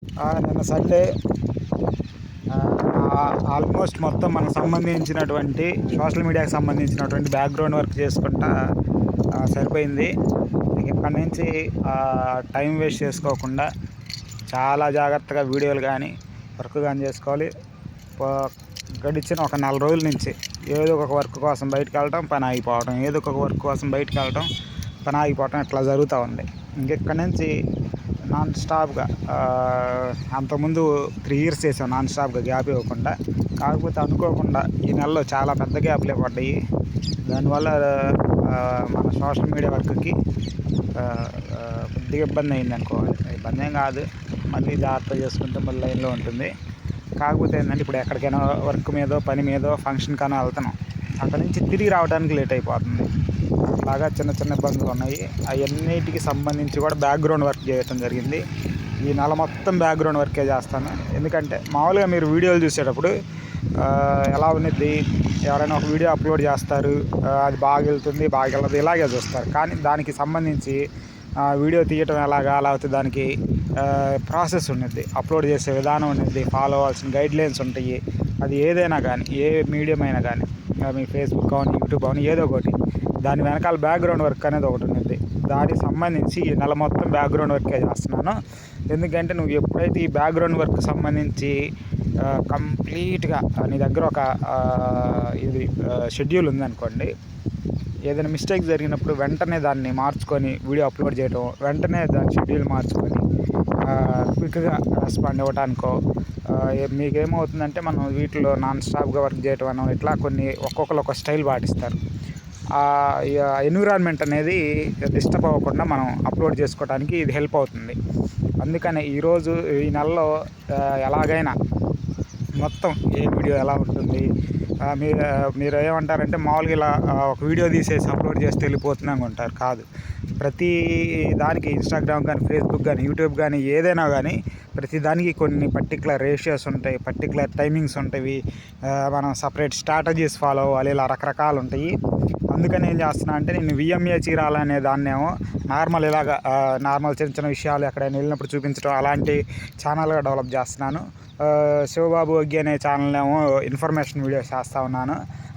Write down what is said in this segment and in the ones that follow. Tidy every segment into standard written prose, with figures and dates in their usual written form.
నిన్న Sunday almost మొత్తం మనకు సంబంధించినటువంటి సోషల్ మీడియాకి సంబంధించినటువంటి బ్యాక్గ్రౌండ్ వర్క్ చేసుకుంటా సరిపోయింది. ఇక్కడి నుంచి టైం వేస్ట్ చేసుకోకుండా చాలా జాగ్రత్తగా వీడియోలు కానీ వర్క్ కానీ చేసుకోవాలి. గడిచిన ఒక 4 రోజుల నుంచి ఏదో ఒక వర్క్ కోసం బయటకు వెళ్ళటం, పని ఆగిపోవటం, ఏదో ఒక వర్క్ కోసం బయటకు వెళ్ళటం, పని ఆగిపోవటం ఇట్లా జరుగుతూ ఉంది. ఇంకెక్కడి నుంచి నాన్ స్టాప్గా అంతకుముందు 3 years చేసాం నాన్ స్టాప్గా, గ్యాప్ ఇవ్వకుండా. కాకపోతే అనుకోకుండా ఈ నెలలో చాలా పెద్ద గ్యాప్లే పడ్డాయి. దానివల్ల మన సోషల్ మీడియా వర్క్కి కొద్దిగా ఇబ్బంది అయింది అనుకోవాలి. ఇబ్బంది ఏం కాదు, మళ్ళీ జాగ్రత్త చేసుకుంటే మళ్ళీ లైన్లో ఉంటుంది. కాకపోతే ఏంటంటే ఇప్పుడు ఎక్కడికైనా వర్క్ మీదో పని మీదో ఫంక్షన్ కానీ వెళ్తున్నాం, అక్కడి నుంచి తిరిగి రావడానికి లేట్ అయిపోతుంది. అలాగా చిన్న చిన్న ఇబ్బందులు ఉన్నాయి. అవన్నిటికి సంబంధించి కూడా బ్యాక్గ్రౌండ్ వర్క్ చేయడం జరిగింది. ఈ నెల మొత్తం బ్యాక్గ్రౌండ్ వర్కే చేస్తాను. ఎందుకంటే మామూలుగా మీరు వీడియోలు చూసేటప్పుడు ఎలా ఉన్నది, ఎవరైనా ఒక వీడియో అప్లోడ్ చేస్తారు, అది బాగా వెళ్తుంది బాగా వెళ్ళదు ఇలాగే చూస్తారు. కానీ దానికి సంబంధించి వీడియో తీయటం ఎలాగా, లేకపోతే దానికి ప్రాసెస్ ఉన్నది, అప్లోడ్ చేసే విధానం ఉన్నది, ఫాలో అవ్వాల్సిన గైడ్లైన్స్ ఉంటాయి. అది ఏదైనా కానీ, ఏ మీడియం అయినా కానీ, మీ ఫేస్బుక్ కానీ యూట్యూబ్ కానీ ఏదో ఒకటి, దాని వెనకాల బ్యాక్గ్రౌండ్ వర్క్ అనేది ఒకటి ఉన్నది. దానికి సంబంధించి ఈ నెల మొత్తం బ్యాక్గ్రౌండ్ వర్కే చేస్తున్నాను. ఎందుకంటే నువ్వు ఎప్పుడైతే ఈ బ్యాక్గ్రౌండ్ వర్క్ సంబంధించి కంప్లీట్గా నీ దగ్గర ఒక ఇది షెడ్యూల్ ఉందనుకోండి, ఏదైనా మిస్టేక్ జరిగినప్పుడు వెంటనే దాన్ని మార్చుకొని వీడియో అప్లోడ్ చేయడం, వెంటనే దాని షెడ్యూల్ మార్చుకొని క్విక్గా రెస్పాండ్ అవ్వడానికో, మీకేమవుతుందంటే మనం వీటిలో నాన్ స్టాప్గా వర్క్ చేయడం అనో ఇట్లా కొన్ని ఒక్కొక్కరు ఒక స్టైల్ పాటిస్తారు. ఎన్విరాన్మెంట్ అనేది డిస్టర్బ్ అవ్వకుండా మనం అప్లోడ్ చేసుకోవడానికి ఇది హెల్ప్ అవుతుంది. అందుకని ఈరోజు ఈ నెలలో ఎలాగైనా మొత్తం ఏ వీడియో ఎలా ఉంటుంది, మీరు ఏమంటారంటే మామూలుగా ఇలా ఒక వీడియో తీసేసి అప్లోడ్ చేస్తే వెళ్ళిపోతుంది అనుకుంటారు. కాదు, ప్రతి దానికి ఇన్స్టాగ్రామ్ కానీ ఫేస్బుక్ కానీ యూట్యూబ్ కానీ ఏదైనా కానీ ప్రతి దానికి కొన్ని పర్టికులర్ రేషియోస్ ఉంటాయి, పర్టికులర్ టైమింగ్స్ ఉంటాయి. మనం సపరేట్ స్ట్రాటజీస్ ఫాలో అవ్వాలి, ఇలా రకరకాలు ఉంటాయి. అందుకని ఏం చేస్తున్నా అంటే నేను విఎంఏ చీరాల అనే దాన్నేమో నార్మల్ ఇలాగా నార్మల్ చిన్న చిన్న విషయాలు ఎక్కడైనా వెళ్ళినప్పుడు చూపించడం అలాంటి ఛానల్గా డెవలప్ చేస్తున్నాను. శివబాబు అగ్గి అనే ఛానల్ ఏమో ఇన్ఫర్మేషన్ వీడియోస్ చేస్తూ ఉన్నాను.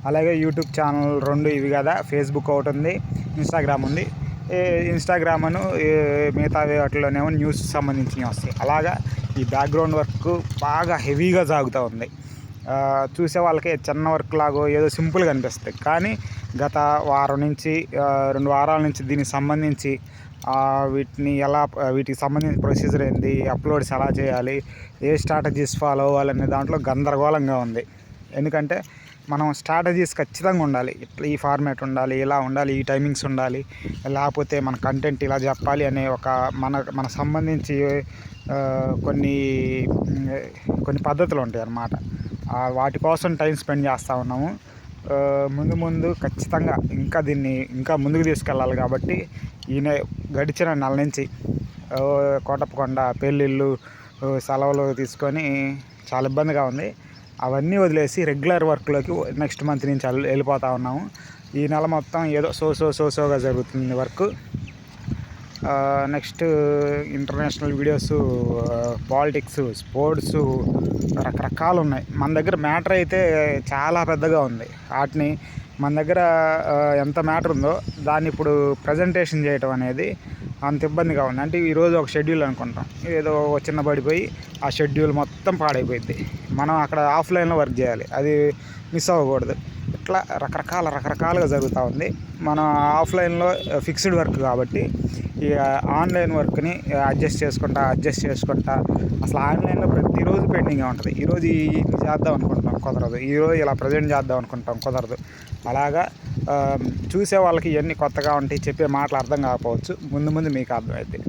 అలాగే యూట్యూబ్ ఛానల్ 2 ఇవి కదా, ఫేస్బుక్ ఒకటి ఉంది, ఇన్స్టాగ్రామ్ ఉంది. ఇన్స్టాగ్రామ్ అను మిగతా వాటిలోనేమో న్యూస్ సంబంధించినవి వస్తాయి. అలాగా ఈ బ్యాక్గ్రౌండ్ వర్క్ బాగా హెవీగా సాగుతూ ఉంది. చూసే వాళ్ళకి చిన్న వర్క్ లాగో ఏదో సింపుల్గా అనిపిస్తుంది. కానీ గత వారం నుంచి 2 వారాల నుంచి దీనికి సంబంధించి వీటికి సంబంధించిన ప్రొసీజర్ ఏంటి, అప్లోడ్స్ ఎలా చేయాలి, ఏ స్ట్రాటజీస్ ఫాలో అవ్వాలనే దాంట్లో గందరగోళంగా ఉంది. ఎందుకంటే మనం స్ట్రాటజీస్ ఖచ్చితంగా ఉండాలి, ఇట్లా ఈ ఫార్మాట్ ఉండాలి, ఇలా ఉండాలి, ఈ టైమింగ్స్ ఉండాలి, లేకపోతే మన కంటెంట్ ఇలా చెప్పాలి అనే ఒక మన సంబంధించి కొన్ని పద్ధతులు ఉంటాయి అన్నమాట. వాటి కోసం టైం స్పెండ్ చేస్తూ ఉన్నాము. ముందు ఖచ్చితంగా దీన్ని ఇంకా ముందుకు తీసుకెళ్ళాలి. కాబట్టి గడిచిన నెల నుంచి కోటప్పకొండ పెళ్ళిళ్ళు సెలవులు తీసుకొని చాలా ఇబ్బందిగా ఉంది. అవన్నీ వదిలేసి రెగ్యులర్ వర్క్లోకి నెక్స్ట్ మంత్ నుంచి వెళ్ళిపోతూ ఉన్నాము. ఈ నెల మొత్తం ఏదో సోగా జరుగుతుంది work. Next international videos, politics, sports రకరకాలు ఉన్నాయి. మన దగ్గర మ్యాటర్ అయితే చాలా పెద్దగా ఉంది. వాటిని మన దగ్గర ఎంత మ్యాటర్ ఉందో దాన్ని ఇప్పుడు ప్రజెంటేషన్ చేయటం అనేది అంత ఇబ్బందిగా ఉంది. అంటే ఈరోజు ఒక షెడ్యూల్ అనుకుంటాం, ఏదో చిన్న పడిపోయి ఆ షెడ్యూల్ మొత్తం పాడైపోయింది. మనం అక్కడ ఆఫ్లైన్లో వర్క్ చేయాలి, అది మిస్ అవ్వకూడదు. ఇట్లా రకరకాలుగా జరుగుతూ ఉంది. మనం ఆఫ్లైన్లో ఫిక్స్డ్ వర్క్ కాబట్టి ఈ ఆన్లైన్ వర్క్ని అడ్జస్ట్ చేసుకుంటా అసలు ఆన్లైన్లో ప్రతిరోజు పెండింగ్గా ఉంటుంది. ఈరోజు ఇది చేద్దాం అనుకుంటాం కుదరదు, ఈరోజు ఇలా ప్రజెంట్ చేద్దాం అనుకుంటాం కుదరదు. అలాగా చూసే వాళ్ళకి ఇవన్నీ కొత్తగా ఉంటాయి, చెప్పే మాటలు అర్థం కాకపోవచ్చు, ముందు మీకు అర్థమవుతాయి.